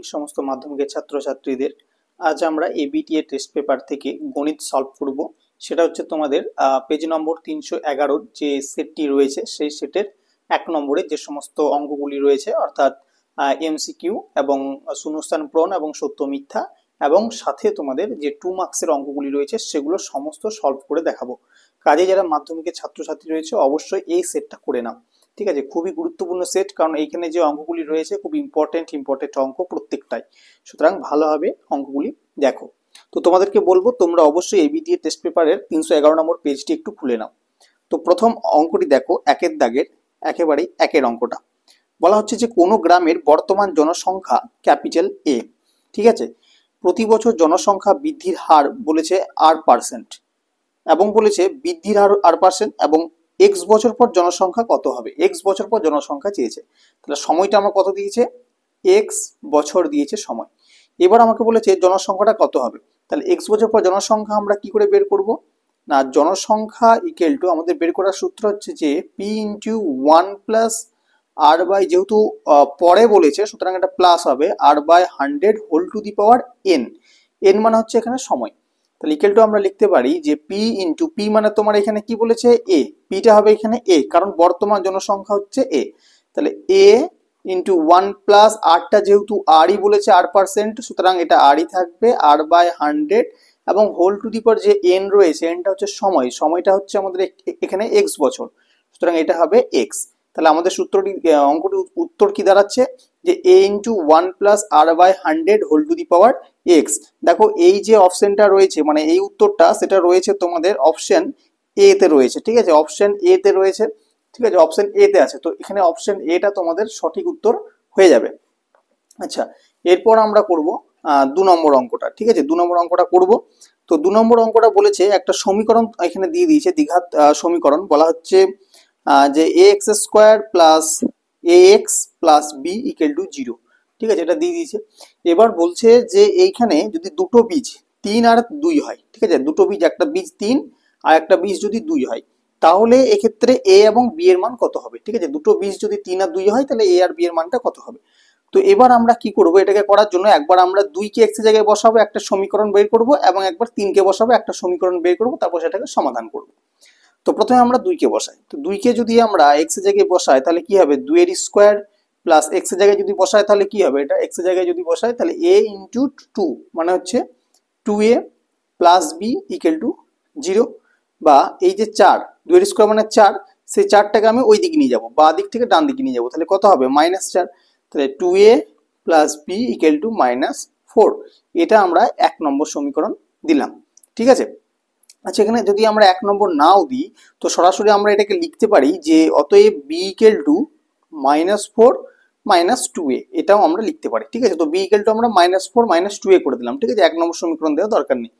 Evening সমস্ত মাধ্যমিকের ছাত্রছাত্রীদের। আজ আমরা এবিটিএ টেস্ট পেপার থেকে গণিত সলভ করব। সেটা হচ্ছে তোমাদের পেজ নম্বর 311 যে সেটটি রয়েছে সেই সেটের 1 নম্বরে যে সমস্ত অঙ্কগুলি রয়েছে, অর্থাৎ এমসিকিউ এবং শূন্যস্থান পূরণ এবং সত্য মিথ্যা, এবং সাথে তোমাদের যে 2 মার্কসের অঙ্কগুলি রয়েছে সেগুলো সমস্ত সলভ করে দেখাবো। কাজে যারা মাধ্যমিকের ছাত্রছাত্রী রয়েছে অবশ্যই এই সেটটা করে নাও। ঠিক আছে, খুবই গুরুত্বপূর্ণ সেট, কারণ এইখানে যে অঙ্কগুলি রয়েছে খুব ইম্পর্টেন্ট অঙ্ক প্রত্যেকটাই। সুতরাং ভালোভাবে অঙ্কগুলি দেখো। তো তোমাদেরকে বলবো তোমরা অবশ্যই এবিটিএ টেস্ট পেপারের 311 নম্বর পেজটি একটু খুলে নাও। তো প্রথম অঙ্কটি দেখো, একের দাগের একেবারেই একের অঙ্কটা। বলা হচ্ছে যে কোনো গ্রামের বর্তমান জনসংখ্যা ক্যাপিটাল এ। ঠিক আছে, প্রতি বছর জনসংখ্যা বৃদ্ধির হার বলেছে R%, এবং বলেছে বৃদ্ধির হার R%, এবং এক্স বছর পর জনসংখ্যা কত হবে। এক্স বছর পর জনসংখ্যা চেয়েছে, তাহলে সময়টা আমার কত দিয়েছে, এক্স বছর দিয়েছে সময়। এবার আমাকে বলেছে জনসংখ্যাটা কত হবে। তাহলে এক্স বছর পর জনসংখ্যা আমরা কি করে বের করব না, জনসংখ্যা ইকুয়াল টু আমাদের বের করার সূত্র হচ্ছে যে P into 1 plus R by, যেহেতু পরে বলেছে সুতরাং এটা প্লাস হবে R by 100 whole to the power N. N মানে হচ্ছে এখানে সময়। তাহলে ইকুয়াল টু আমরা লিখতে পারি যে পি ইন্টু পি মানে তোমার এখানে কি বলেছে এ, পিটা হবে এখানে এ, কারণ বর্তমান জনসংখ্যা হচ্ছে এ। তাহলে এ ইন্টু 1 প্লাস আরটা যেহেতু আরই বলেছে R%, সুতরাং এটা আরই থাকবে আর বাই 100, এবং হোল টু দি পাওয়ার যে এন রয়েছে, এনটা হচ্ছে সময়, সময়টা হচ্ছে আমাদের এখানে এক্স বছর, সুতরাং এটা হবে এক্স। তাহলে আমাদের সূত্রটি অঙ্কটি উত্তর কি দাঁড়াচ্ছে যে a into 1 plus R by 100 whole to the power x. দেখো এই যে অপশনটা রয়েছে, মানে এই উত্তরটা সেটা রয়েছে তোমাদের অপশন এ তে রয়েছে। ঠিক আছে, অপশন এ তে রয়েছে। ঠিক আছে, অপশন এ তে আছে, তো এখানে অপশন এটা তোমাদের সঠিক উত্তর হয়ে যাবে। আচ্ছা, এরপর আমরা করব 2 নম্বর অঙ্কটা। ঠিক আছে, 2 নম্বর অঙ্কটা করব। তো 2 নম্বর অঙ্কটা বলেছে একটা সমীকরণ এখানে দিয়ে দিয়েছে, দ্বিঘাত সমীকরণ। বলা হচ্ছে যে a x square plus a x plus b equal to 0। ঠিক আছে, এটা দিয়ে দিয়েছে। এবার বলছে যে এইখানে যদি দুটো বীজ 3 আর 2 হয়, ঠিক আছে, দুটো বীজ, একটা বীজ 3 আর একটা বীজ যদি 2 হয়, তাহলে এক্ষেত্রে এ এবং বি এর মান কত হবে। ঠিক আছে, দুটো বীজ যদি 3 আর 2 হয় তাহলে এ আর বি এর মানটা কত হবে। তো এবার আমরা কি করব, এটাকে করার জন্য একবার আমরা 2 কে এক্স এর জায়গায় বসাবো, একটা সমীকরণ বের করব, এবং একবার 3 কে বসাবো, একটা সমীকরণ বের করব, তারপর সেটাকে সমাধান করব। তো প্রথমে আমরা 2 কে বসাই। তো 2 কে যদি আমরা এক্স এর জায়গায় বসাই তাহলে কি হবে, 2 এর স্কয়ার প্লাস এক্স এর জায়গায় যদি বসাই তাহলে কি হবে, এটা এক্স এর জায়গায় যদি বসাই তাহলে a ইনটু 2 মানে হচ্ছে 2a plus b equal to 0, বা এই যে 4, 2 এর স্কয়ার মানে 4, সেই 4টাকে আমি ওই দিকে নিয়ে যাব, বা দিক থেকে ডান দিকে নিয়ে যাব, তাহলে কত হবে -4। তাহলে 2a plus b equal to -4। এটা আমরা 1 নম্বর সমীকরণ দিলাম। ঠিক আছে। আচ্ছা, এখানে যদি আমরা 1 নম্বর নাও দিই তো সরাসরি আমরা এটাকে লিখতে পারি যে অতএব b ইকুয়াল টু -4 -2a, এটাও আমরা লিখতে পারি। ঠিক আছে, তো b ইকুয়াল টু আমরা -4 -2a করে দিলাম। ঠিক আছে, 1 নম্বর সমীকরণ দেওয়ার দরকার নেই।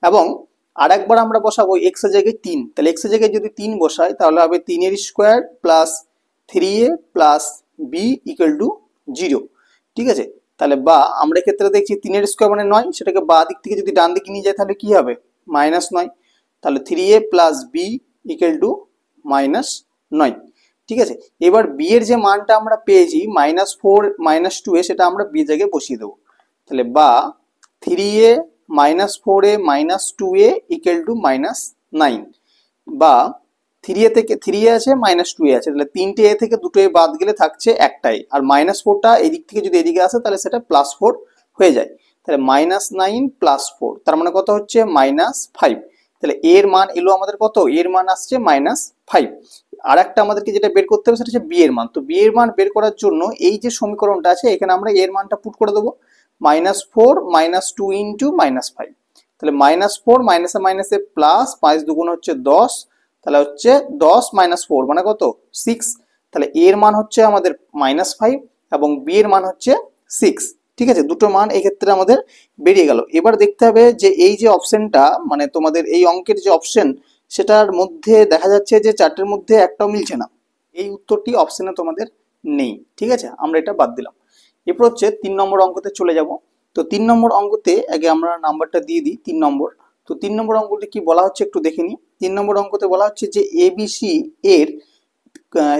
এবং আরেকবার আমরা বসাবো x এর জায়গায় 3, তাহলে x এর জায়গায় যদি 3 বসাই তাহলে হবে 3 এর square plus 3a plus b equal to 0। ঠিক আছে, তাহলে বা আমরা ক্ষেত্রে দেখছি 3 এর স্কয়ার মানে 9, সেটাকে বা দিক থেকে যদি ডান দিকে নিয়ে যায় তাহলে কি হবে, -9। তাহলে 3a plus b equal two -9। ঠিক আছে, এবার বি এর যে মানটা আমরা পেয়েছি -4 -2a, সেটা আমরা বি জায়গায় বসিয়ে দেবো। তাহলে বা 3a -4a -2a equal to -9, বা 3a থেকে 3a আছে -2a আছে, তাহলে 3টে a থেকে 2টো a বাদ গেলে থাকছে একটাই, আর -4টা এদিক থেকে যদি এদিকে আসে তাহলে সেটা +4 হয়ে যায়। তাহলে -9 +4 তার মানে কত হচ্ছে -5। তাহলে এর মান এলো আমাদের কত, এর মান আসছে -5। আর একটা আমাদেরকে যেটা বের করতে হবে সেটা হচ্ছে বি এর মান। তো বি এর মান বের করার জন্য এই যে সমীকরণটা আছে এখানে আমরা এর মানটা পুট করে দেবো, -4 -2 ইন্টু -5। তাহলে -4 মাইনাসে মাইনাসে প্লাস, 5 দুগুণ হচ্ছে 10, তাহলে হচ্ছে 10 -4 মানে কত, 6। তাহলে এর মান হচ্ছে আমাদের -5 এবং বি এর মান হচ্ছে 6। ঠিক আছে, দুটো মান এই ক্ষেত্রে আমাদের বেরিয়ে গেল। এবার দেখতে হবে যে এই যে অপশনটা, মানে তোমাদের এই অঙ্কের যে অপশন, সেটার মধ্যে দেখা যাচ্ছে যে 4টের মধ্যে একটাও মিলছে না, এই উত্তরটি অপশনে তোমাদের নেই। ঠিক আছে, আমরা এটা বাদ দিলাম। এরপর হচ্ছে 3 নম্বর অঙ্কতে চলে যাব। তো 3 নম্বর অঙ্কতে আগে আমরা নাম্বারটা দিয়ে দিই 3 নম্বর। তো 3 নম্বর অঙ্কটি কি বলা হচ্ছে একটু দেখে নিই। 3 নম্বর অঙ্কতে বলা হচ্ছে যে এবিসি এর,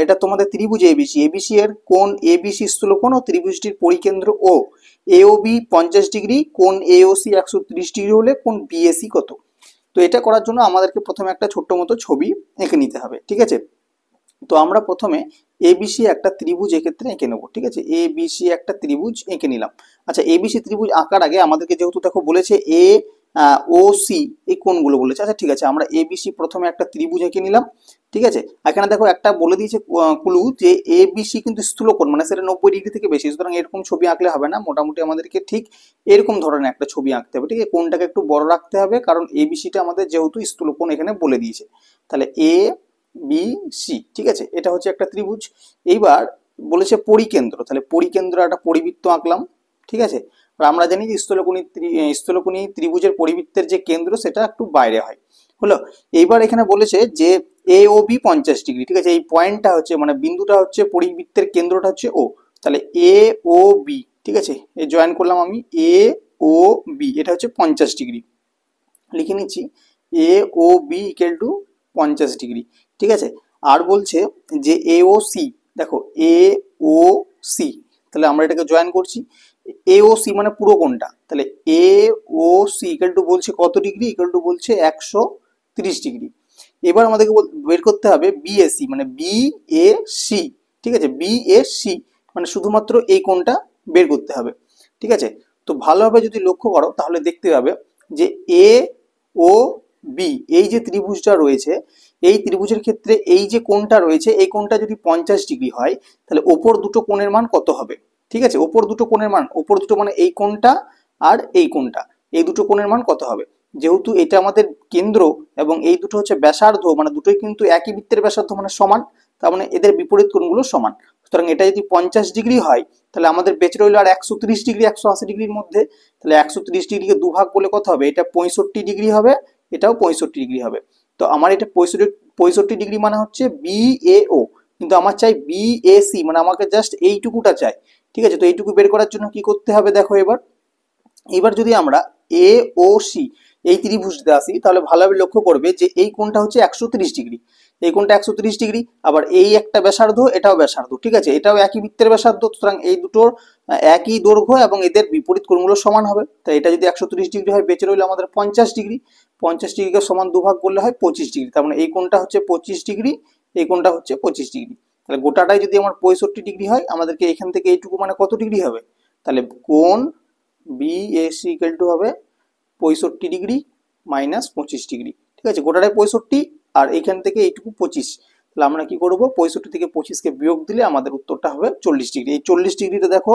এটা তোমাদের ত্রিভুজ এবিসি, এবিসি এর কোণ এবিসি স্থূলকোণ ও ত্রিভুজটির পরিকেন্দ্র ও এওবি 50 ডিগ্রি, কোণ এওসি 130 ডিগ্রি হলে কোণ বিএসি কত। তো এটা করার জন্য আমাদেরকে প্রথমে একটা ছোট্ট মতো ছবি এঁকে নিতে হবে, ঠিক আছে। তো আমরা প্রথমে এবিসি একটা ত্রিভুজ এক্ষেত্রে এঁকে নেবো, ঠিক আছে। এবিসি একটা ত্রিভুজ এঁকে নিলাম। আচ্ছা, এবিসি ত্রিভুজ আঁকার আগে আমাদেরকে যেহেতু দেখো বলেছে এ ও সি এই কোণগুলো বলেছে, আচ্ছা ঠিক আছে, আমরা এবিসি প্রথমে একটা ত্রিভুজ এঁকে নিলাম, ঠিক আছে। এখানে দেখো একটা বলে দিয়েছে ক্লু যে এবিসি কিন্তু স্থূলকোণ, মানে সেটা 90 ডিগ্রি থেকে বেশি, সুতরাং এরকম ছবি আঁকলে হবে না, মোটামুটি আমাদেরকে ঠিক এরকম ধরনের একটা ছবি আঁকতে হবে, ঠিক আছে। কোণটাকে একটু বড় রাখতে হবে, কারণ এবিসিটা আমাদের যেহেতু স্থূলকোণ এখানে বলে দিয়েছে। তাহলে এ বি সি, ঠিক আছে, এটা হচ্ছে একটা ত্রিভুজ। এইবার বলেছে পরিকেন্দ্র, তাহলে পরিকেন্দ্র একটা পরিবৃত্ত আঁকলাম, ঠিক আছে। আর আমরা জানি যে স্থূলকোণী ত্রিভুজের পরিবৃত্তের যে কেন্দ্র সেটা একটু বাইরে হয়, হলো। এইবার এখানে বলেছে যে এ ও বি 50 ডিগ্রি, ঠিক আছে। এই পয়েন্টটা হচ্ছে মানে বিন্দুটা হচ্ছে পরিবৃত্তের কেন্দ্রটা হচ্ছে ও, তাহলে এ ও বি, ঠিক আছে, এই জয়েন করলাম আমি এ ও বি, এটা হচ্ছে 50 ডিগ্রি, লিখে নিচ্ছি এ ও বি ইকুয়াল টু 50 ডিগ্রি, ঠিক আছে। আর বলছে যে এ ও সি, দেখো এ ও সি, তাহলে আমরা এটাকে জয়েন করছি, এ ও সি মানে পুরো কোণটা, তাহলে এ ও সি ইকুয়াল টু বলছে কত ডিগ্রি, ইকুয়াল টু বলছে 130 ডিগ্রি। এবার আমাদেরকে বের করতে হবে বিএসি, মানে বি এ সি, ঠিক আছে, বি এ সি মানে শুধুমাত্র এই কোণটা বের করতে হবে, ঠিক আছে। তো ভালোভাবে যদি লক্ষ্য করো তাহলে দেখতে পাবে যে এ ও বি এই যে ত্রিভুজটা রয়েছে, এই ত্রিভুজের ক্ষেত্রে এই যে কোণটা রয়েছে এই কোণটা যদি 50 ডিগ্রি হয় তাহলে ওপর দুটো কোণের মান কত হবে, ঠিক আছে। ওপর দুটো কোণের মান, ওপর দুটো মানে এই কোণটা আর এই কোণটা, এই দুটো কোণের মান কত হবে। যেহেতু এটা আমাদের কেন্দ্র এবং এই দুটো হচ্ছে ব্যাসার্ধ, মানে দুটোই কিন্তু একই বৃত্তের ব্যাসার্ধ মানে সমান, তার মানে এদের বিপরীত কোণগুলো সমান। সুতরাং এটা যদি 50 ডিগ্রি হয় তাহলে আমাদের বেঁচে রইল আর 130 ডিগ্রি 180 ডিগ্রির মধ্যে, তাহলে 130 ডিগ্রিকে দুভাগ করলে কত হবে, এটা 65 ডিগ্রি হবে, এটাও 65 ডিগ্রি হবে। তো আমার এটা 65 ডিগ্রি মানে হচ্ছে বিএও, কিন্তু আমার চাই বিএসি, মানে আমাকে জাস্ট এইটুকুটা চাই, ঠিক আছে। তো এইটুকু বের করার জন্য কি করতে হবে দেখো, এবার যদি আমরা এ ও সি এই ত্রিভুজটা আসি তাহলে ভালোভাবে লক্ষ্য করবে যে এই কোণটা হচ্ছে 130 ডিগ্রি, এই কোণটা 130 ডিগ্রি, আবার এই একটা ব্যাসার্ধ এটাও ব্যাসার্ধ, ঠিক আছে, এটাও একই বৃত্তের ব্যাসার্ধ, সুতরাং এই দুটোর একই দৈর্ঘ্য এবং এদের বিপরীত কোণগুলো সমান হবে। তাই এটা যদি 130 ডিগ্রি হয় বেঁচে রইল আমাদের 50 ডিগ্রি, 50 ডিগ্রিকে সমান দুভাগ করলে হয় 25 ডিগ্রি, তার মানে এই কোণটা হচ্ছে 25 ডিগ্রি, এই কোণটা হচ্ছে 25 ডিগ্রি। তাহলে গোটাটাই যদি আমার 65 ডিগ্রি হয় আমাদেরকে এখান থেকে এইটুকু মানে কত ডিগ্রি হবে, তাহলে কোণ বিএসি ইকুয়াল টু হবে 65 ডিগ্রি মাইনাস 25 ডিগ্রি, ঠিক আছে। গোটাটাই 65 আর এইখান থেকে এইটুকু 25, তাহলে আমরা কি করব 65 থেকে 25কে বিয়োগ দিলে আমাদের উত্তরটা হবে 40 ডিগ্রি। এই 40 ডিগ্রিটা দেখো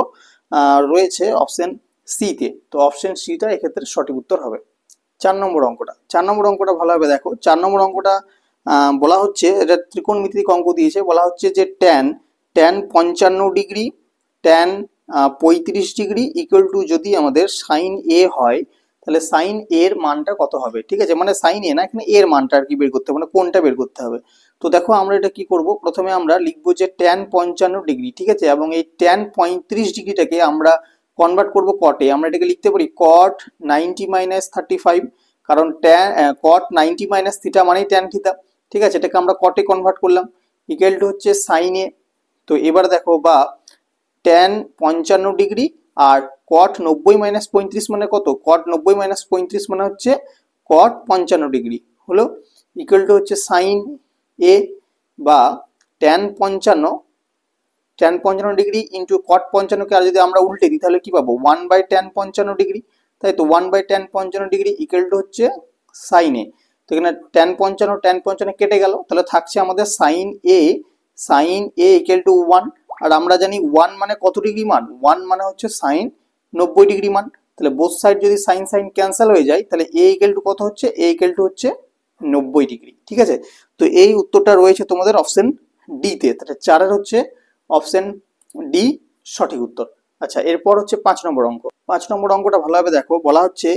রয়েছে অপশন সি তে, তো অপশন সিটা এক্ষেত্রে সঠিক উত্তর হবে। 4 নম্বর অঙ্কটা ভালোভাবে দেখো। 4 নম্বর অঙ্কটা বলা হচ্ছে, এটা ত্রিকোণমিতিক অঙ্ক দিয়েছে, বলা হচ্ছে যে tan 55 degree tan 35 degree equal to যদি আমাদের সাইন এ হয় তাহলে সাইন এর মানটা কত হবে, ঠিক আছে। মানে সাইন এ না, এখানে এর মানটা আর কি বের করতে হবে, মানে কোনটা বের করতে হবে। তো দেখো আমরা এটা কি করব, প্রথমে আমরা লিখবো যে ট্যান 55 ডিগ্রি, ঠিক আছে, এবং এই ট্যান 35 ডিগ্রিটাকে আমরা কনভার্ট করব কটে, আমরা এটাকে লিখতে পারি কট 90 - 35, কারণ কট 90 - থিটা মানেই ট্যান থিটা, ঠিক আছে, এটাকে আমরা কটে কনভার্ট করলাম, ইকুয়াল টু হচ্ছে সাইন এ। তো এবার দেখো বা ট্যান 55 ডিগ্রি আর কট 90 - 35 মানে কত, কট 90 - 35 মানে হচ্ছে কট 55 ডিগ্রি, হলো, ইকুয়াল টু হচ্ছে সাইন এ বা ট্যান 55 ইন্টু কট 55কে আর যদি আমরা উল্টে দিই তাহলে কি পাবো 1/ট্যান 55 ডিগ্রি, তাই তো 1/ট্যান 55 ডিগ্রি ইকুয়াল টু হচ্ছে সাইন এ। তো এখানে ট্যান 55 কেটে গেল, তাহলে থাকছে আমাদের সাইন এ ইকুয়াল টু 1, আর আমরা জানি 1 মানে কত ডিগ্রি মান, 1 মানে হচ্ছে সাইন 90 ডিগ্রি মান, তাহলে বোথ সাইড যদি সাইন সাইন ক্যান্সেল হয়ে যায় তাহলে এ ইকুয়াল টু কত হচ্ছে, এ ইকুয়াল টু হচ্ছে 90 ডিগ্রি, ঠিক আছে। তো এই উত্তরটা রয়েছে তোমাদের অপশন ডি তে, তাহলে 4-এর হচ্ছে অপশন ডি সঠিক উত্তর। আচ্ছা, এরপর হচ্ছে 5 নম্বর অঙ্ক। 5 নম্বর অঙ্কটা ভালোভাবে দেখো, বলা হচ্ছে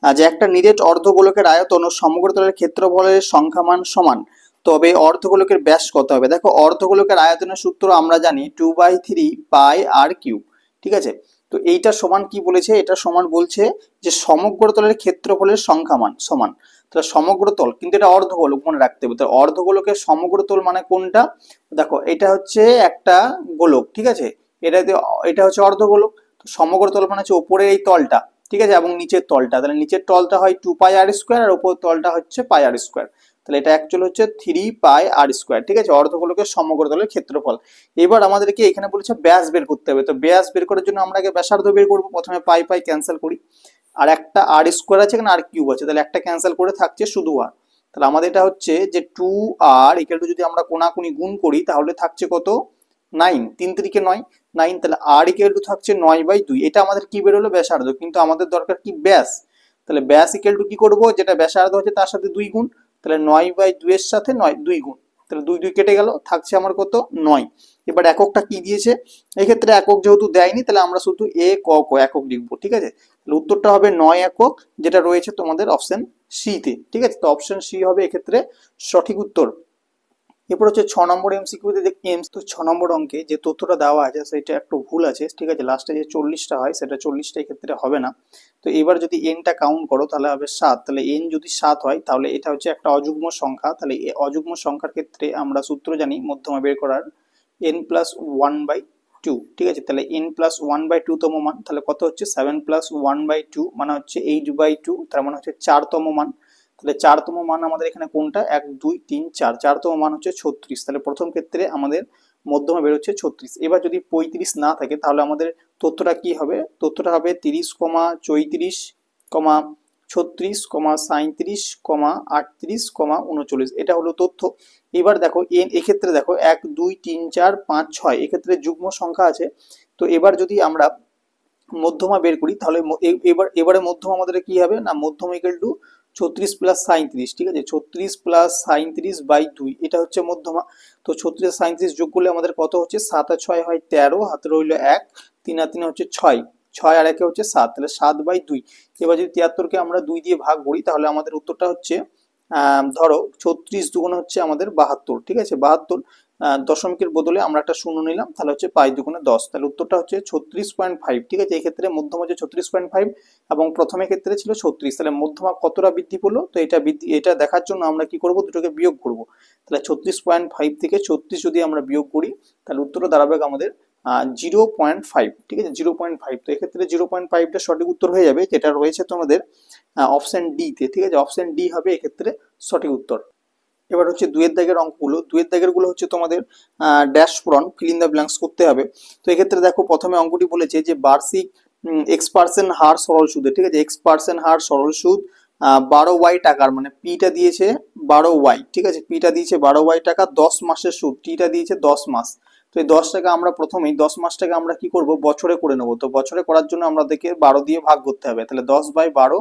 যে একটা নিরেট অর্ধগোলকের আয়তন ও সমগ্রতলের ক্ষেত্রফলের সংখ্যামান সমান, তবে অর্ধগোলকের ব্যাস কত হবে। দেখো অর্ধগোলকের আয়তনের সূত্র আমরা জানি 2/3 পাই আর কিউব, ঠিক আছে। তো এইটা সমান কি বলেছে, এটা সমান বলছে যে সমগ্রতলের ক্ষেত্রফলের সংখ্যামান সমান, তাহলে সমগ্রতল কিন্তু এটা অর্ধগোলক মনে রাখতে হবে, তো অর্ধগোলকের সমগ্রতল মানে কোনটা, দেখো এটা হচ্ছে একটা গোলক, ঠিক আছে, এটা হচ্ছে অর্ধগোলক, সমগ্র তল মানে হচ্ছে ওপরের এই তলটা, ঠিক আছে, এবং নিচের তলটা, তাহলে নিচের তলটা হয় 2 পাই আর স্কোয়ার আর উপরের তলটা হচ্ছে পাই আর স্কোয়ার, তাহলে এটা অ্যাকচুয়ালি হচ্ছে 3 পাই আর স্কোয়ার, ঠিক আছে, অর্ধগোলকের সমগ্র তলের ক্ষেত্রফল। এবার আমাদেরকে এখানে বলেছে ব্যাস বের করতে হবে, তো ব্যাস বের করার জন্য আমরা আগে ব্যাসার্ধ বের করবো। প্রথমে পাই পাই ক্যান্সেল করি, আর একটা আর স্কোয়ার আছে এখানে আর কিউব আছে, তাহলে একটা ক্যান্সেল করে থাকছে শুধু আর। তাহলে আমাদের এটা হচ্ছে যে 2r ইকুয়াল টু, যদি আমরা কোনাকুনি গুণ করি তাহলে থাকছে কত 9, 3 3 9, 9, তাহলে r ইকুয়াল টু থাকছে 9/2। এটা আমাদের কি বের হলো ব্যাসার্ধ, কিন্তু আমাদের দরকার কি ব্যাস, তাহলে ব্যাস ইকুয়াল টু কি করব, যেটা ব্যাসার্ধ হচ্ছে তার সাথে 2 গুণ, তাহলে 9/2 এর সাথে 2 গুণ, তাহলে 2 2 কেটে গেল, থাকছে আমার কত 9। এবার এককটা কি দিয়েছে, এই ক্ষেত্রে একক যেহেতু দেয়নি তাহলে আমরা শুধু একক লিখবো, ঠিক আছে, তাহলে উত্তরটা হবে 9 একক, যেটা রয়েছে তোমাদের অপশন সি তে, ঠিক আছে, তো অপশন সি হবে এক্ষেত্রে সঠিক উত্তর। এরপর হচ্ছে 6 নম্বর এমসিকিউতে তো 6 নম্বর অঙ্কে যে তথ্যটা দেওয়া আছে সেটা একটু ভুল আছে, ঠিক আছে, লাস্টে যে 40টা হয় সেটা 40টা ক্ষেত্রে হবে না। তো এবার যদি এনটা কাউন্ট করো তাহলে হবে 7, তাহলে এন যদি 7 হয় তাহলে এটা হচ্ছে একটা অযুগ্ম সংখ্যা, তাহলে এই অযুগ্ম সংখ্যার ক্ষেত্রে আমরা সূত্র জানি মধ্যমা বের করার n+1/2, ঠিক আছে, তাহলে n+1/2 তম মান, তাহলে কত হচ্ছে 7+1/2 মানে হচ্ছে 8/2, তার মানে হচ্ছে 4তম মান। তাহলে 4তম মান আমাদের এখানে কোনটা, 1 2 3 4, 4তম মান হচ্ছে 36, তাহলে প্রথম ক্ষেত্রে আমাদের মধ্যমা বের হচ্ছে 36। এবার যদি 35 না থাকে তাহলে আমাদের তথ্যটা কি হবে, তথ্যটা হবে 30, 34, 36, 37, 38, 39, এটা হলো তথ্য। এবার দেখো এক্ষেত্রে দেখো 1 2 3 4 5 6 এক্ষেত্রে যুগ্ম সংখ্যা আছে। তো এবার যদি আমরা মধ্যমা বের করি তাহলে এবারে মধ্যমা আমাদের কি হবে না, মধ্যমা ইকুয়াল টু 36 প্লাস 37, ঠিক আছে, 36 প্লাস 37/2 এটা হচ্ছে মধ্যমা। তো 36 37 যোগ করলে আমাদের কত হচ্ছে, 7 আর 6 হয় 13, হাতে রইল 1, 3 আর 3 হচ্ছে 6, 6 আর 1 হচ্ছে 7, তাহলে 7/2। এবার যদি 73কে আমরা 2 দিয়ে ভাগ করি তাহলে আমাদের উত্তরটা হচ্ছে ধরো 36 দুগুণ হচ্ছে আমাদের 72, ঠিক আছে, 72, দশমিকের বদলে আমরা একটা শূন্য নিলাম, তাহলে হচ্ছে 5 দুগুণে 10, তাহলে উত্তরটা হচ্ছে 36.5, ঠিক আছে, এই ক্ষেত্রে মধ্যমা হচ্ছে 36.5 এবং প্রথমে ক্ষেত্রে ছিল 36, তাহলে মধ্যমা কতটা বৃদ্ধি পেলো, তো এটা দেখার জন্য আমরা কি করব, দুটোকে বিয়োগ করব, তাহলে 36.5 থেকে 36 যদি আমরা বিয়োগ করি তাহলে উত্তরটা দাঁড়াবে আমাদের 0.5, ঠিক আছে, 0.5। তো এক্ষেত্রে 0.5টা সঠিক উত্তর হয়ে যাবে, যেটা রয়েছে তোমাদের অপশন ডি তে, ঠিক আছে, অপশন ডি হবে এক্ষেত্রে সঠিক উত্তর। এবার হচ্ছে দুয়ের দাগের অঙ্কগুলো, দুয়ের দাগের গুলো হচ্ছে তোমাদের ড্যাশ পূরণ, ফিল ইন দ্য ব্ল্যাঙ্কস করতে হবে। তো এক্ষেত্রে দেখো প্রথমে অঙ্কটি বলেছে যে বার্ষিক x% হার সরল সুদে, ঠিক আছে, x% হার সরল সুদ 12y টাকার, মানে পিটা দিয়েছে 12y, ঠিক আছে, পিটা দিয়েছে 12y টাকা, 10 মাসের সুদ, টিটা দিয়েছে 10 মাস। তো এই 10 টাকা আমরা প্রথমেই 10 মাসটাকে আমরা কি করব, বছরে করে নেব। তো বছরে করার জন্য আমাদেরকে 12 দিয়ে ভাগ করতে হবে, তাহলে 10/12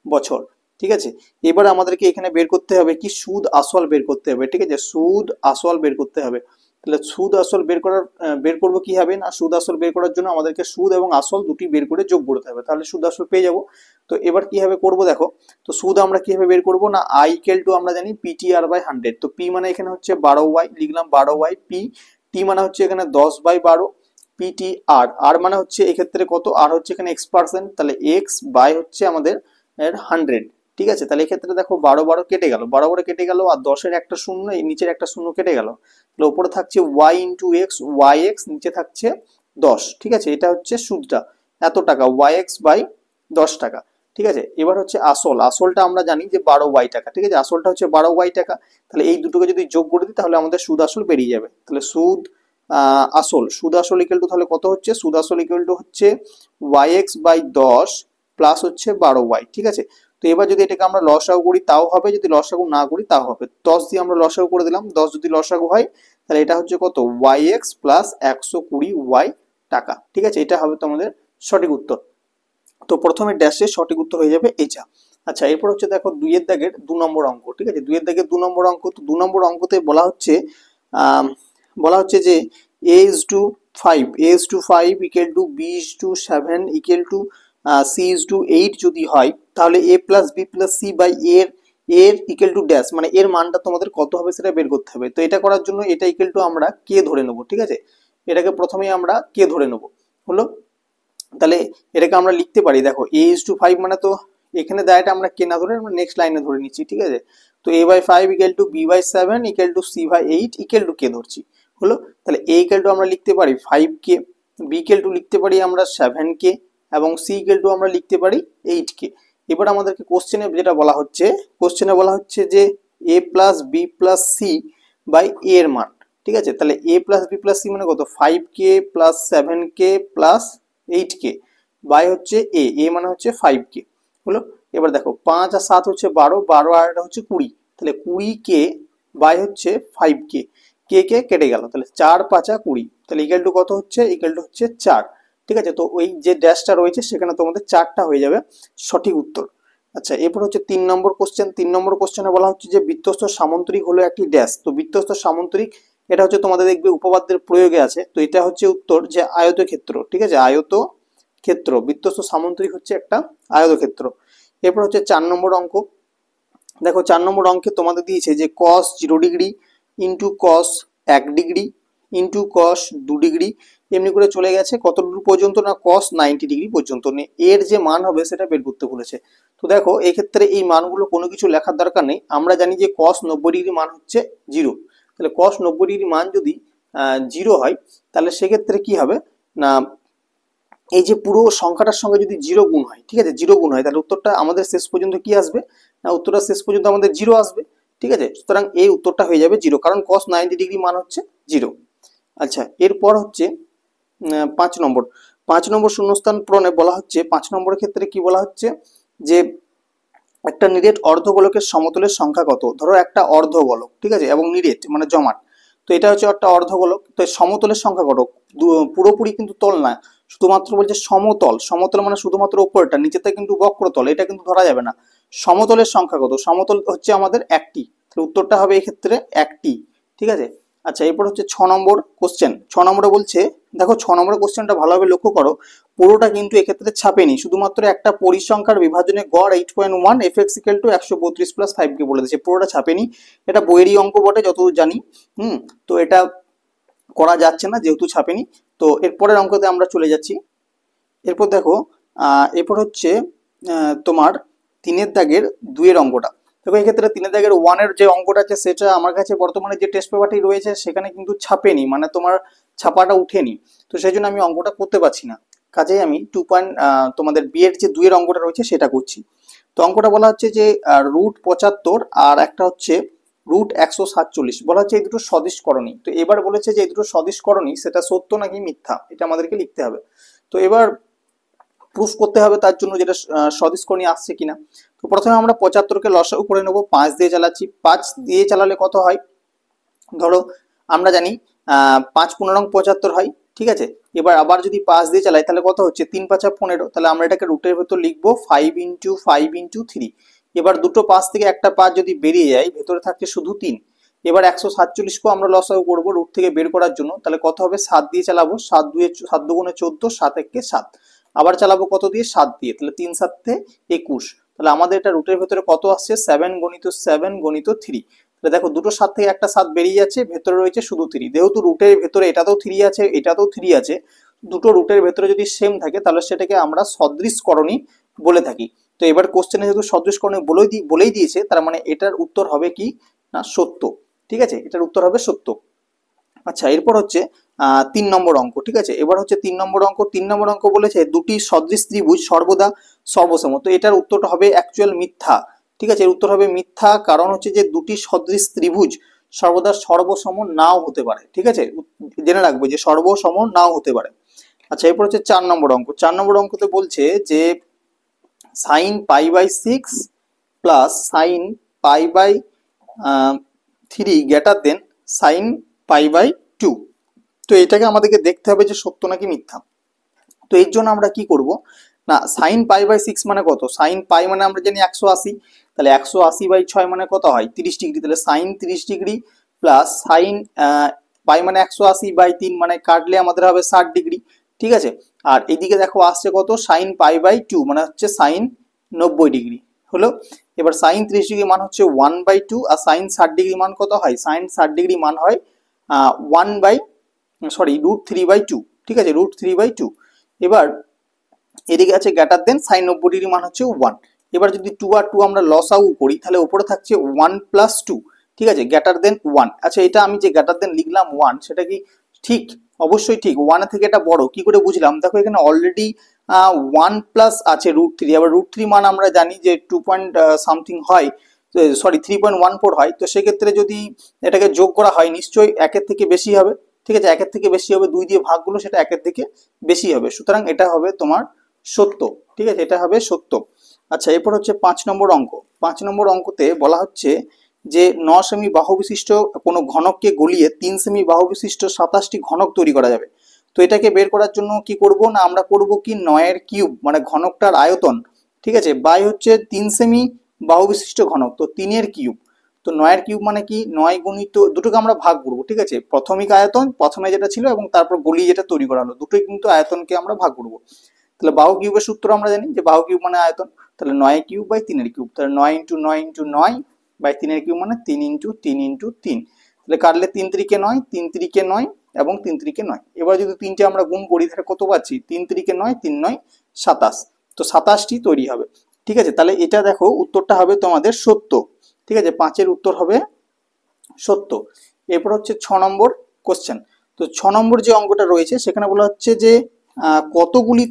বছর, ঠিক আছে। এবার আমাদেরকে এখানে বের করতে হবে কি, সুদ আসল বের করতে হবে, ঠিক আছে, সুদ আসল বের করতে হবে। তাহলে সুদ আসল বের করবো কি হবে না, সুদ আসল বের করার জন্য আমাদেরকে সুদ এবং আসল দুটি বের করে যোগ করতে হবে, তাহলে সুদ আসল পেয়ে যাব। তো এবার কিভাবে করব দেখো, তো সুদ আমরা কিভাবে বের করব না, আই ইকুয়াল টু আমরা জানি PTR/100, তো পি মানে এখানে হচ্ছে 12y, লিখলাম 12y, পি, টি মানে হচ্ছে এখানে 10/12, PTR, আর মানে হচ্ছে এক্ষেত্রে কত, আর হচ্ছে এখানে x%, তাহলে x বাই হচ্ছে আমাদের 100, ঠিক আছে, তাহলে এক্ষেত্রে দেখো 12 12 কেটে গেল, 12 12 কেটে গেল, আর 10-এর একটা শূন্য, এই নিচের একটা শূন্য কেটে গেল, তাহলে উপরে থাকছে y ইন্টু এক্স, yx, নিচে থাকছে 10, ঠিক আছে, এটা হচ্ছে সুদটা এত টাকা, yx বাই 10 টাকা, ঠিক আছে। এবার হচ্ছে আসলটা আমরা জানি যে 12y টাকা, ঠিক আছে, আসলটা হচ্ছে 12y টাকা, তাহলে এই দুটোকে যদি যোগ করে দিই তাহলে আমাদের সুদ আসল বেরিয়ে যাবে। তাহলে সুদ আসল ইকুয়াল টু তাহলে কত হচ্ছে, সুদ আসল ইকুয়াল টু হচ্ছে yx বাই 10 প্লাস হচ্ছে 12y, ঠিক আছে। তো এবার যদি এটাকে আমরা লসাগু করি তাও হবে, যদি লসাগু না করি তাও হবে, 10 দিয়ে আমরা লসাগু করে দিলাম, 10 যদি লসাগু হয় তাহলে এটা হচ্ছে কত, yx প্লাস 120y টাকা, ঠিক আছে, এটা হবে তোমাদের সঠিক উত্তর। তো প্রথমে ড্যাশে সঠিক উত্তর হয়ে যাবে এটা। আচ্ছা, এরপর হচ্ছে দেখো দুইয়ের দাগের 2 নম্বর অঙ্ক, ঠিক আছে, দুইয়ের দাগের 2 নম্বর অঙ্ক। তো 2 নম্বর অঙ্কতে বলা হচ্ছে যে a:5 equal to b:7 equal to c:8 যদি হয় তাহলে a plus B plus C by এর ইকুয়াল টু ড্যাশ, মানে এর মানটা তোমাদের কত হবে সেটা বের করতে হবে। তো এটা করার জন্য এটা ইকুয়াল টু আমরা কে ধরে নেবো, ঠিক আছে, এটাকে প্রথমেই আমরা কে ধরে নেবো, হলো, তাহলে এটাকে আমরা লিখতে পারি, দেখো a:5 মানে, তো এখানে দায়টা আমরা কে না ধরে আমরা নেক্সট লাইনে ধরে নিচ্ছি, ঠিক আছে। তো a/5 equal to b/7 equal to c/8 equal to k ধরছি, হলো, তাহলে a ইকুয়াল টু আমরা লিখতে পারি 5k, বি ইকুয়াল টু লিখতে পারি আমরা 7k এবং সি ইকুয়াল টু আমরা লিখতে পারি 8k। এবার আমাদেরকে কোশ্চেনে যেটা বলা হচ্ছে, কোশ্চেনে বলা হচ্ছে যে a plus B plus C by a এর মান, ঠিক আছে। তাহলে a plus B plus c মানে কত, 5k plus 7k plus 8k by হচ্ছে এ মানে হচ্ছে 5k হলো। এবার দেখো 5 আর 7 হচ্ছে 12, 12 আর 8 হচ্ছে 20, তাহলে 20k বাই হচ্ছে 5k, কে কে কেটে গেল, তাহলে 4 5 20, তাহলে ইকুয়াল টু কত হচ্ছে, ইকুয়াল টু হচ্ছে 4, ঠিক আছে। তো ওই যে ড্যাশটা রয়েছে সেখানে তোমাদের 4টা হয়ে যাবে সঠিক উত্তর। আচ্ছা, এরপর হচ্ছে 3 নম্বর কোশ্চেন। 3 নম্বর কোশ্চেনে বলা হচ্ছে যে বৃত্তস্থ সামন্তরিক হলো একটি ড্যাশ। তো বৃত্তস্থ সামন্তরিক এটা হচ্ছে তোমাদের দেখবে উপপাদ্যের প্রয়োগে আছে। তো এটা হচ্ছে উত্তর যে আয়তক্ষেত্র, ঠিক আছে, আয়তক্ষেত্র। বৃত্তস্থ সামন্তরিক হচ্ছে একটা আয়তক্ষেত্র। এরপর হচ্ছে 4 নম্বর অঙ্ক। দেখো 4 নম্বর অঙ্কে তোমাদের দিয়েছে যে cos 0 degree into cos 1 degree into cos 2 degree এমনি করে চলে গেছে কত দূর পর্যন্ত, না cos 90 ডিগ্রি পর্যন্ত। এর যে মান হবে সেটা বের করতে বলেছে। তো দেখো এক্ষেত্রে এই মানগুলো কোনো কিছু লেখার দরকার নেই, আমরা জানি যে cos 90 ডিগ্রি মান হচ্ছে 0। তাহলে cos 90 ডিগ্রি মান যদি 0 হয় তাহলে সেক্ষেত্রে কি হবে না, এই যে পুরো সংখ্যাটার সঙ্গে যদি 0 গুণ হয়, ঠিক আছে, 0 গুণ হয় তাহলে উত্তরটা আমাদের শেষ পর্যন্ত কি আসবে না, উত্তরটা শেষ পর্যন্ত আমাদের 0 আসবে, ঠিক আছে। সুতরাং এই উত্তরটা হয়ে যাবে 0, কারণ cos 90 ডিগ্রি মান হচ্ছে 0। আচ্ছা, এরপর হচ্ছে 5 নম্বর শূন্যস্থান পূরণে বলা হচ্ছে, 5 নম্বরের ক্ষেত্রে কি বলা হচ্ছে যে একটা নিরেট অর্ধগোলকের সমতলের সংখ্যা কত। ধরো একটা অর্ধগোলক, ঠিক আছে, এবং নিরেট মানে জমাট। তো এটা হচ্ছে একটা অর্ধগোলক, তো সমতলের সংখ্যা কত, পুরোপুরি কিন্তু তল না, শুধুমাত্র বলছে সমতল। সমতল মানে শুধুমাত্র উপরটা, নিচেতে কিন্তু বক্রতল, এটা কিন্তু ধরা যাবে না। সমতলের সংখ্যা কত, সমতল হচ্ছে আমাদের একটি, তাহলে উত্তরটা হবে এই ক্ষেত্রে একটি, ঠিক আছে। আচ্ছা, এরপর হচ্ছে 6 নম্বর কোশ্চেন। 6 নম্বরে বলছে, দেখো 6 নম্বরের কোশ্চেনটা ভালোভাবে লক্ষ্য করো, পুরোটা কিন্তু এক্ষেত্রে ছাপেনি, শুধুমাত্র একটা পরিসংখ্যার বিভাজনে গড় 8.1 fx ইকুয়াল টু 132 প্লাস 5 কে বলে দিয়েছে, পুরোটা ছাপেনি। এটা বইয়েরই অঙ্ক বটে যতদূর জানি, তো এটা করা যাচ্ছে না যেহেতু ছাপেনি। তো এরপরের অঙ্কতে আমরা চলে যাচ্ছি। এরপর দেখো এরপর হচ্ছে তোমার 3 দাগের 2 এর অঙ্কটা। দেখো এক্ষেত্রে 3 দাগের 1 এর যে অঙ্কটা আছে সেটা আমার কাছে বর্তমানে যে টেস্ট পেপারটি রয়েছে সেখানে কিন্তু ছাপেনি, মানে তোমার ছাপাটা উঠেনি, তো সেই জন্য আমি অঙ্কটা করতে পারছি না। কাজেই আমি তোমাদের বি এর যে 2 এর অঙ্কটা রয়েছে সেটা করছি। তো অঙ্কটা বলা হচ্ছে যে √75 আর একটা হচ্ছে √147 বলা হচ্ছে এই দুটো সদিশ করণী। তো এবার বলেছে যে এই দুটো সদিশ করণী সেটা সত্য নাকি মিথ্যা, এটা আমাদেরকে লিখতে হবে। তো এবার প্রুফ করতে হবে তার জন্য যেটা সদিশ করণী আসছে কিনা। তো প্রথমে আমরা 75কে লসাগু করে নেবো, 5 দিয়ে চালাচ্ছি। 5 দিয়ে চালালে কত হয়, ধরো আমরা জানি 5 15 75 হয়, ঠিক আছে। এবার আবার যদি 5 দিয়ে চালাই তাহলে কত হচ্ছে, 3 5 15, তাহলে আমরা এটাকে রুটের ভেতর লিখবো 5 × 5 × 3। এবার দুটো 5 থেকে একটা 5 যদি বেরিয়ে যায় ভেতরে থাকছে শুধু 3। এবার 147কেও আমরা লসাগু করবো রুট থেকে বের করার জন্য, তাহলে কত হবে, 7 দিয়ে চালাবো, 7 2 14, 7 1 7, আবার চালাবো কত দিয়ে, 7 দিয়ে, তাহলে 3 7 21। তাহলে আমাদের এটা রুটের ভেতরে কত আসছে, 7 × 7 × 3। তাহলে দেখো দুটো 7 থেকে একটা 7 বেরিয়ে যাচ্ছে, ভেতরে রয়েছে শুধু 3। যেহেতু রুটের ভেতরে এটাতেও 3 আছে এটাতেও 3 আছে, দুটো রুটের ভেতরে যদি সেম থাকে তাহলে সেটাকে আমরা সদৃশকরণী বলে থাকি। তো এবার কোশ্চেনে যেহেতু সদৃশকরণী বলেই দিয়েছে, তার মানে এটার উত্তর হবে কি না, সত্য, ঠিক আছে, এটার উত্তর হবে সত্য। আচ্ছা, এরপর হচ্ছে 3 নম্বর অঙ্ক, ঠিক আছে। এবার হচ্ছে 3 নম্বর অঙ্ক। 3 নম্বর অঙ্ক বলেছে দুটি সদৃশ ত্রিভুজ সর্বদা সর্বসম। তো এটার উত্তরটা হবে অ্যাকচুয়াল মিথ্যা, ঠিক আছে, এর উত্তর হবে মিথ্যা, কারণ হচ্ছে যে দুটি সদৃশ ত্রিভুজ সর্বদা সর্বসম নাও হতে পারে, ঠিক আছে, জেনে রাখবে যে সর্বসম নাও হতে পারে। আচ্ছা, এরপর হচ্ছে 4 নম্বর অঙ্ক। 4 নম্বর অঙ্কতে বলছে যে sin π/6 plus sin π/3 greater than sin π/2। তো এটাকে আমাদেরকে দেখতে হবে যে সত্য নাকি মিথ্যা। তো এর জন্য আমরা কি করব না, sin π/6 মানে কত, sin π মানে আমরা জানি 180, তাহলে 180/6 মানে কত হয়, 30 ডিগ্রি, তাহলে sin 30 ডিগ্রি প্লাস sin π মানে 180/3 মানে কাটলে আমাদের হবে 60 ডিগ্রি, ঠিক আছে। আর এদিকে দেখো আসছে কত, sin π/2 মানে হচ্ছে sin 90 ডিগ্রি হলো। এবার sin 30 ডিগ্রি মান হচ্ছে 1/2, আর sin 60 ডিগ্রি মান কত হয়, sin 60 ডিগ্রি মান হয় √3/2, ঠিক আছে, √3/2। এবার এদিকে আছে গ্রেটার দেন sin 90 ডিগ্রি মান হচ্ছে 1। এবার যদি 2 আর 2 আমরা লসাগু করি তাহলে উপরে থাকছে 1 + 2, ঠিক আছে, গ্রেটার দেন 1। আচ্ছা, এটা আমি যে গ্রেটার দেন লিখলাম 1 সেটা কি ঠিক অবশ্যই ঠিক, 1 থেকে এটা বড় কি করে বুঝলাম, দেখো এখানে অলরেডি 1 প্লাস আছে √3, আবার √3 মান আমরা জানি যে 2 পয়েন্ট সামথিং হয়, সরি 3.14 হয়, তো সেক্ষেত্রে যদি এটাকে যোগ করা হয় নিশ্চয়ই একের থেকে বেশি হবে, ঠিক আছে, একের থেকে বেশি হবে, 2 দিয়ে ভাগ গুলো সেটা একের থেকে বেশি হবে, সুতরাং এটা হবে তোমার সত্য, ঠিক আছে, এটা হবে সত্য। আচ্ছা, এরপর হচ্ছে 5 নম্বর অঙ্ক। 5 নম্বর অঙ্কতে বলা হচ্ছে যে 9 সেমি বাহু বিশিষ্ট কোনো ঘনককে গলিয়ে 3 সেমি বাহু বিশিষ্ট 27টি ঘনক তৈরি করা যাবে। তো এটাকে বের করার জন্য কি করব না, আমরা করব কি 9 এর কিউব মানে ঘনকটার আয়তন, ঠিক আছে, বাই হচ্ছে 3 সেমি বাহু বিশিষ্ট ঘনক, তো 3 এর কিউব। তো 9 এর কিউব মানে কি 9 গুণিত, দুটোকে আমরা ভাগ করব, ঠিক আছে, প্রাথমিক আয়তন প্রথমে যেটা ছিল এবং তারপর গলিয়ে যেটা তৈরি করা হলো, দুটোই কিন্তু আয়তনকে আমরা ভাগ করব। তাহলে বাহু কিউবের সূত্র আমরা জানি যে বাহু কিউব মানে আয়তন, তাহলে 9 কিউব বাই 3 এর কিউব, তাহলে 9 ইন্টু 9 ইন্টু 9 বাই 3 এর কিউব মানে 3 ইন্টু 3 ইন্টু 3, তাহলে কাটলে 3 3 9, 3 3 9 এবং 3 3 9। এবার যদি তিনটে আমরা গুণ করি তাহলে কত পাচ্ছি, 3 3 9, 3 9 27, তো 27টি তৈরি হবে, ঠিক আছে। তাহলে এটা দেখো উত্তরটা হবে তোমাদের সত্য, ঠিক আছে, 5-এর উত্তর হবে সত্য। এরপর হচ্ছে 6 নম্বর কোশ্চেন। তো 6 নম্বর যে অঙ্কটা রয়েছে সেখানে বলা হচ্ছে যে কতগুলি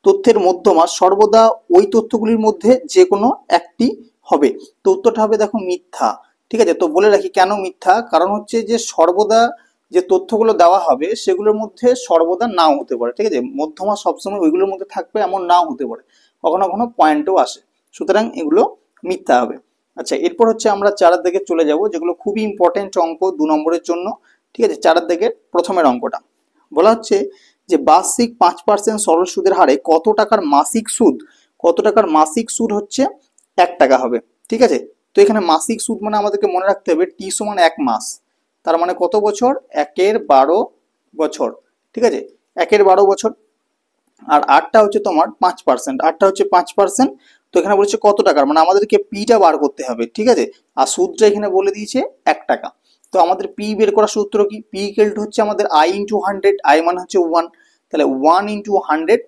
তথ্যের মধ্যমা সর্বদা ওই তথ্যগুলির মধ্যে যে কোনো একটি হবে। তো উত্তরটা হবে দেখো মিথ্যা, ঠিক আছে। তো বলে রাখি কেন মিথ্যা, কারণ হচ্ছে যে সর্বদা যে তথ্যগুলো দেওয়া হবে সেগুলোর মধ্যে সর্বদা নাও হতে পারে, ঠিক আছে, মধ্যমা সবসময় ওইগুলোর মধ্যে থাকবে এমন নাও হতে পারে, কখনো কখনো পয়েন্টও আসে, সুতরাং এগুলো মিথ্যা হবে। আচ্ছা, এরপর হচ্ছে আমরা 4 দিকে চলে যাব, যেগুলো খুবই ইম্পর্টেন্ট অঙ্ক 2 নম্বরের জন্য, ঠিক আছে। 4 দিকের প্রথমের অঙ্কটা বলা হচ্ছে যে বার্ষিক 5% সরল সুদের হারে কত টাকার মাসিক সুদ হচ্ছে 1 টাকা হবে, ঠিক আছে। তো এখানে মাসিক সুদ মানে আমাদেরকে মনে রাখতে হবে টি সমান 1 মাস, তার মানে কত বছর, 1/12 বছর, ঠিক আছে, 1/12 বছর। আর আটটা হচ্ছে তোমার 5%, আটটা হচ্ছে 5%। তো এখানে বলেছে কত টাকার, মানে আমাদেরকে পিটা বার করতে হবে, ঠিক আছে, আর সুদটা এখানে বলে দিয়েছে 1 টাকা। তো আমাদের পি বের করার সূত্র কি, পি ইকুয়াল টু হচ্ছে আমাদের আই ইন্টু 100, আই মানে হচ্ছে 1, তাহলে 1 ইন্টু 100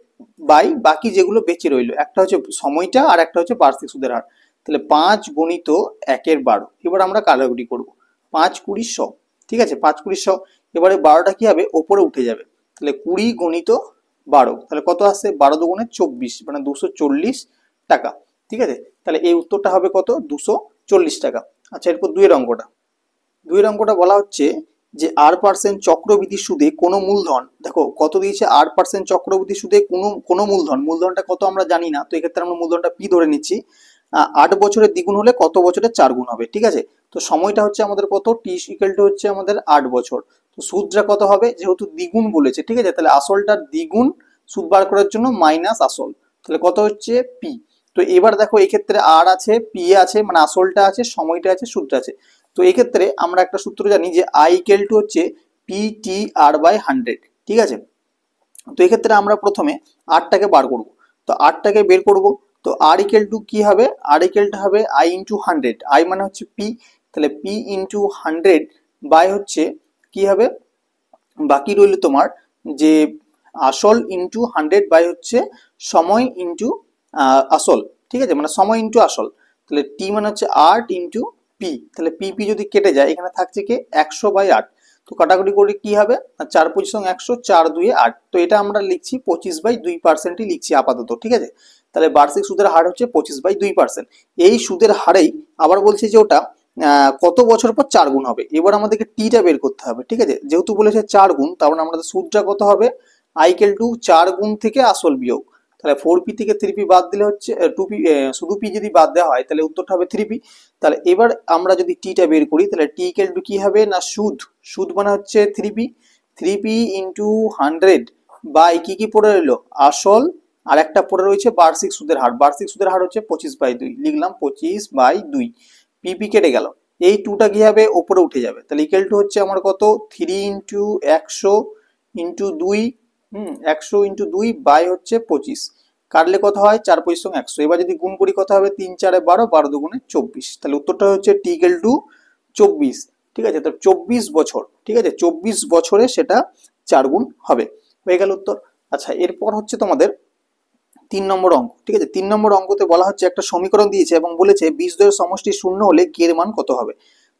বাই বাকি যেগুলো বেঁচে রইলো, একটা হচ্ছে সময়টা আর একটা হচ্ছে বার্ষিক সুদের হার, তাহলে 5 গুণিত 1/12। এবার আমরা কাটাকুটি করবো, 5 20 100, ঠিক আছে, 5 20 100। এবারে 12টা কি হবে, ওপরে উঠে যাবে, তাহলে 20 গুণিত 12, তাহলে কত আসছে, 12 দুগুণে 24 মানে 240 টাকা, ঠিক আছে। তাহলে এই উত্তরটা হবে কত, 240 টাকা। আচ্ছা, এরপর 2 এর অঙ্কটা বলা হচ্ছে যে R% চক্রবৃদ্ধি সুদে কোনো মূলধন, দেখো কত দিয়েছে, R% চক্রবৃদ্ধি সুদে কোনো মূলধনটা কত আমরা জানি না, তো এক্ষেত্রে আমরা মূলধনটা পি ধরে নিচ্ছি। 8 বছরের দ্বিগুণ হলে কত বছরের 4 গুণ হবে, ঠিক আছে। তো সময়টা হচ্ছে আমাদের কত, টি ইকুয়াল টু হচ্ছে আমাদের 8 বছর, তো সুদটা কত হবে, যেহেতু দ্বিগুণ বলেছে, ঠিক আছে, তাহলে আসলটার দ্বিগুণ সুদ বার করার জন্য মাইনাস আসল, তাহলে কত হচ্ছে পি। তো এবার দেখো এই ক্ষেত্রে আর আছে, পি আছে, মানে আসলটা আছে, সময়টা আছে, সুদটা আছে। তো এই ক্ষেত্রে আমরা একটা সূত্র জানি যে আই ইকুয়াল টু হচ্ছে পি টি আর বাই 100, ঠিক আছে। তো এই ক্ষেত্রে আমরা প্রথমে আরটাকে বার করব, তো আরটাকে বের করব, তো আর ইকুয়াল টু কি হবে, আর ইকুয়াল টু হবে আই ইন্টু 100, আই মানে হচ্ছে পি, তাহলে পি ইন্টু 100 বাই হচ্ছে কি হবে, বাকি রইল তোমার যে আসল ইন্টু 100 বাই হচ্ছে সময় ইন্টু আসল, ঠিক আছে, মানে সময় ইন্টু আসল, তাহলে টি মানে হচ্ছে 8 ইন্টু পি, তাহলে পি যদি কেটে যায় এখানে থাকছে কি 100/8, তো কাটাকুটি করে কি হবে, 4 25 100, 4 2 8, তো এটা আমরা লিখছি 25/2%ই লিখছি আপাতত, ঠিক আছে। তাহলে বার্ষিক সুদের হার হচ্ছে 25/2%। এই সুদের হারেই আবার বলছে যে ওটা কত বছর পর 4 গুণ হবে। এবার আমাদেরকে টিটা বের করতে হবে, ঠিক আছে, যেহেতু বলেছে 4 গুণ, তার মানে আমাদের সুদটা কত হবে, আই ইকুয়াল টু 4 গুণ থেকে আসল বিয়োগ, তাহলে 4p থেকে 3p বাদ দিলে হচ্ছে 2p, শুধু p যদি বাদ দেওয়া হয় তাহলে উত্তরটা হবে 3p। তাহলে এবার আমরা যদি টিটা বের করি তাহলে টি ইকুয়াল টু কি হবে না, সুদ মানে হচ্ছে 3p ইন্টু 100 বাই কি পড়ে রইলো, আসল, আর একটা পড়ে রয়েছে বার্ষিক সুদের হার, বার্ষিক সুদের হার হচ্ছে 25/2, লিখলাম 25/2, পিপি কেটে গেল, এই টুটা কি হবে, ওপরে উঠে যাবে, তাহলে ইকুয়াল টু হচ্ছে আমার কত 3 ইন্টু 100 ইন্টু 2, 100 ইন্টু 2 বাই হচ্ছে 25, কাটলে কত হয় 4 25 100। এবার যদি গুণ করি কত হবে, 3 4 12, 12 দুগুণে 24, তাহলে উত্তরটা হচ্ছে টি ইকুয়াল টু 24, ঠিক আছে। তো 24 বছর, ঠিক আছে, 24 বছরে সেটা 4 গুণ হবে, হয়ে গেল উত্তর। আচ্ছা, এরপর হচ্ছে তোমাদের 3 নম্বর অঙ্ক, ঠিক আছে। 3 নম্বর অঙ্কতে বলা হচ্ছে একটা সমীকরণ দিয়েছে এবং বলেছে বীজদ্বয়ের সমষ্টি শূন্য হলে কে এর মান কত হবে।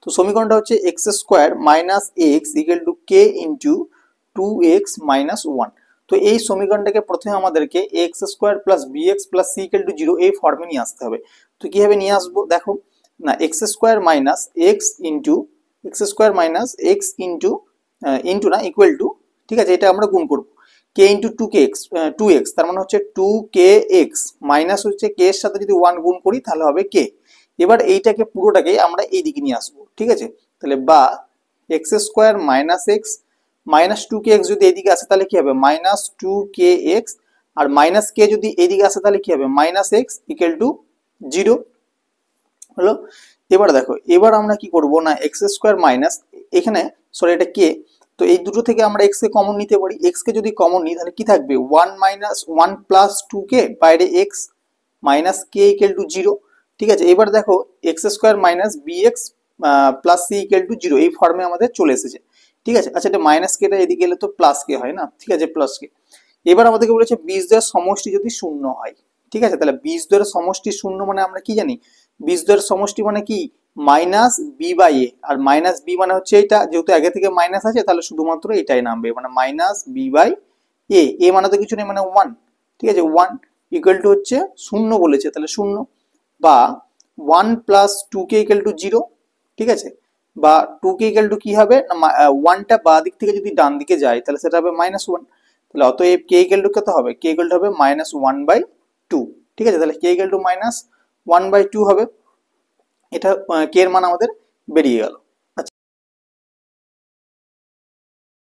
তো সমীকরণটা হচ্ছে x square minus x equal to k into 2x-1। তো এই সমীকরণটাকে প্রথমে আমাদেরকে x square plus bx plus c equal to 0 এই ফর্মে নিয়ে আসতে হবে। তো কিভাবে নিয়ে আসবো দেখো, না x square minus x into into না ইকুয়াল টু, ঠিক আছে, এটা আমরা গুণ করবো কে ইন্টু 2x, তার মানে হচ্ছে 2kx মাইনাস হচ্ছে কে এর সাথে যদি 1 গুণ করি তাহলে হবে কে। এবার এইটাকে পুরোটাকে আমরা এইদিকে নিয়ে আসবো, ঠিক আছে, তাহলে বা x square minus x minus 2kx যদি এইদিকে আসে তাহলে কি হবে মাইনাস 2kx, আর মাইনাস কে যদি এইদিকে আসে তাহলে কি হবে মাইনাস এক্স ইকুয়াল টু 0 হলো। এবার দেখো, এবার আমরা কি করব না এক্স স্কোয়ার মাইনাস এখানে সরি এটা কে, তো এই দুটো থেকে আমরা এক্স কে কমন নিতে পারি। এক্স কে যদি কমন নিই তাহলে কি থাকবে 1 প্লাস 2k বাইরে x minus k equal to 0, ঠিক আছে। এবার দেখো x square minus bx plus c equal to 0 এই ফর্মে আমাদের চলে এসেছে, ঠিক আছে। আচ্ছা এটা মাইনাস কেটা এদিকে এলে তো প্লাস কে হয় না, ঠিক আছে, প্লাস কে। এবার আমাদেরকে বলেছে বীজদ্বয়ের সমষ্টি যদি শূন্য হয়, ঠিক আছে, তাহলে বীজদ্বয়ের সমষ্টি শূন্য মানে আমরা কি জানি, বীজদ্বয়ের সমষ্টি মানে কি মাইনাস বি বাই এ, আর মাইনাস বি মানে হচ্ছে এটা, যেহেতু আগে থেকে মাইনাস আছে তাহলে শুধুমাত্র এটাই নামবে, মানে মাইনাস বি বাই এ মানে তো কিছু নেই, মানে 1, ঠিক আছে, 1 ইকুয়াল টু হচ্ছে শূন্য বলেছে তাহলে শূন্য, বা 1 প্লাস 2k ইকুয়াল টু 0, ঠিক আছে, বা 2k ইকুয়াল টু কি হবে না 1টা বাঁ দিক থেকে যদি ডান দিকে যায় তাহলে সেটা হবে -1, তাহলে অতএব কে ইকুয়াল টু কত হবে, কে ইকুয়াল টু হবে -1/2, ঠিক আছে, তাহলে কে ইকুয়াল টু -1/2 হবে। এটা কে এর মান আমাদের বেরিয়ে গেল।